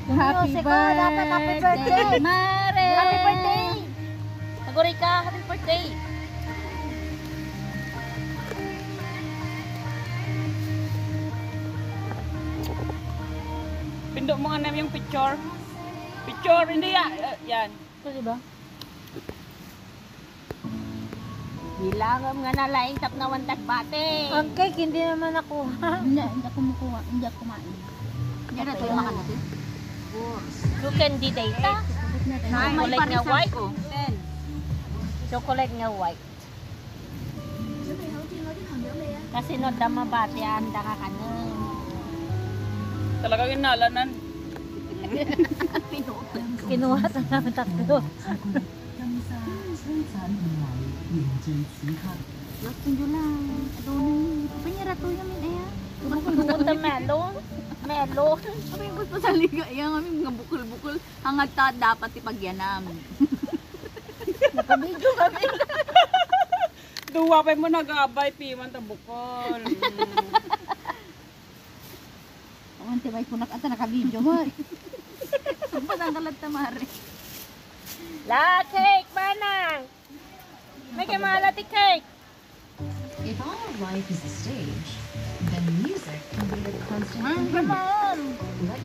Happy birthday! Happy birthday! Mare! Happy birthday! Maguri ka, happy birthday! Pindot mo nga namin yung picture. Picture, hindi yan. Yan. Ito diba? Bilangam nga na laing tap na wantag bate. Ang cake, hindi naman ako. Hindi ako kumukuha, hindi ako kumain. Hindi na tayo makan natin. You can di data. Chocolate nga white. Chocolate nga white. Kasi no dama bate anda ka kanon. Talagang inalanan. Kinuha sa namin tatlo. Tunjo lang. Adunay. Panyara to yamin aya. Tumunta melon. Melon. Kami gusto sa liga, yan kami nga bukol-bukol. Hangad ta dapat ipagyanam. Nakabidyo kami. Duwa pa mo nag-abay, piman tabukol. Awan tibay ko nakata naka-video mo. Tapos ang kalat tamari. La cake manang. May kemalati cake. If our life is a stage, then music can be the constant Come on. Let